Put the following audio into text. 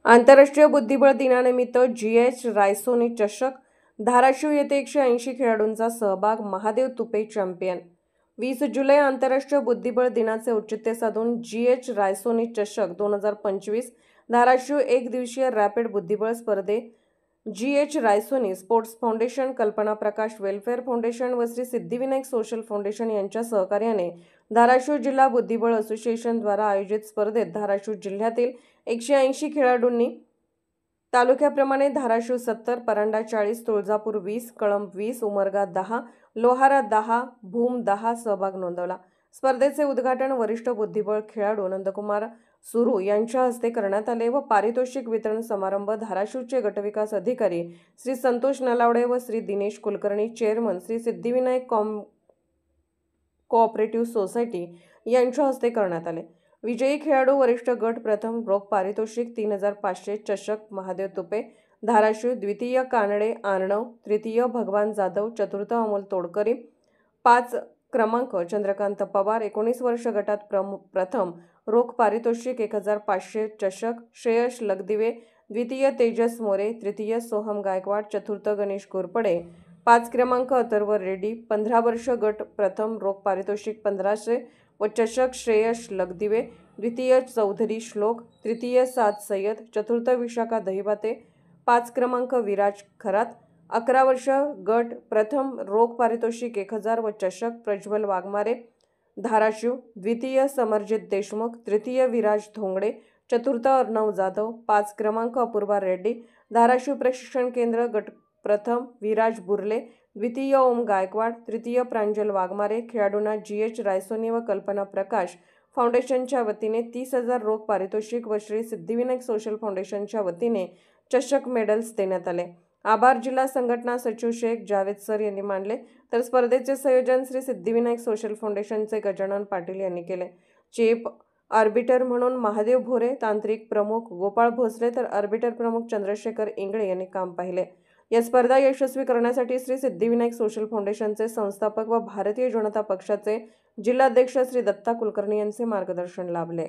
आंतरराष्ट्रीय बुद्धिबळ दिनानिमित्त जी.एच. रायसोनी चषक, धाराशिव येथे 180 खेळाडूंचा सहभाग, महादेव तुपे चॅम्पियन। 20 जुलै आंतरराष्ट्रीय बुद्धिबळ दिनाचे औचित्य साधून जी.एच. रायसोनी चषक 2025 धाराशिव एकदिवसीय रॅपिड बुद्धिबळ स्पर्धे जी.एच. रायसोनी स्पोर्ट्स फाउंडेशन, कल्पना प्रकाश वेलफेअर फाउंडेशन व श्री सिद्धिविनायक सोशल फाउंडेशन यांच्या सहकार्याने धाराशिव जिल्हा बुद्धिबळ असोसिएशन द्वारा आयोजित स्पर्धेत धाराशिव जिल्ह्यातील 180 खेळाडूंनी तालुक्याप्रमाणे धाराशिव 70, परांडा 40, तुळजापूर 20, कळंब 20, उमरगा 10, लोहारा 10, भूम 10 सहभाग नोंदवला। स्पर्धेचे उद्घाटन वरिष्ठ बुद्धिबळ खेळाडू नंदकुमार सुरू यांच्या हस्ते करण्यात आले व पारितोषिक वितरण समारंभ धाराशिवचे गटविकास अधिकारी श्री संतोष नलावडे व Shri Dinesh Kulkarni, chairman Shri Siddhivinayak cooperative society यांच्या हस्ते करण्यात आले। विजयी खेळाडू वरिष्ठ गट प्रथम रोख पारितोषिक 3500 चषक महादेव तुपे धाराशिव, द्वितीय कानडे आर्णव, तृतीय भगवान जाधव, चतुर्थ अमोल तोडकरी, 5 क्रमांक चंद्रकांत पवार, 19 वर्ष गटात प्रथम रोख पारितोषिक 1500 चषक श्रेयश लगदिवे, द्वितीय तेजस मोरे, तृतीय सोहम गायकवाड, चतुर्थ गणेश घोरपडे, 5 क्रमांक अथर्व रेड्डी, 15 वर्ष गट प्रथम रोख पारितोषिक 1500 व चषक श्रेयश लगदिवे, द्वितीय चौधरी श्लोक, तृतीय साद सय्यद, चतुर्थ विशाखा दहिबाते, 5 क्रमांक विराज खरात, 11 वर्ष गट प्रथम रोख पारितोषिक 1000 व चषक प्रज्वल वाघमारे धाराशिव, द्वितीय समरजित देशमुख, तृतीय विराज धोंगडे, चतुर्थ अर्णव जाधव, 5 क्रमांक अपूर्वा रेड्डी धाराशिव प्रशिक्षण केंद्र, गट प्रथम विराज बुर्ले, द्वितीय ओम गायकवाड, तृतीय प्रांजल वाघमारे। खेळाडूंना जी.एच. रायसोनी व कल्पना प्रकाश फाउंडेशनच्या वतीने 30,000 रोख पारितोषिक व श्री सिद्धिविनायक सोशल फाउंडेशनच्या वतीने चषक मेडल्स देण्यात आले। आभार जिल्हा संघटना सचिव शेख जावेद सर यांनी मानले, तर स्पर्धेचे संयोजन श्री सिद्धिविनायक सोशल फाउंडेशनचे गजानन पाटील यांनी केले। चीफ आर्बिटर म्हणून महादेव भोरे, तांत्रिक प्रमुख गोपाळ भोसले तर आर्बिटर प्रमुख चंद्रशेखर इंगळे यांनी काम पाहिले। या स्पर्धा यशस्वी करण्यासाठी श्री सिद्धिविनायक सोशल फाउंडेशनचे संस्थापक व भारतीय जनता पक्षाचे जिल्हाध्यक्ष श्री दत्ता कुलकर्णी यांचे मार्गदर्शन लाभले।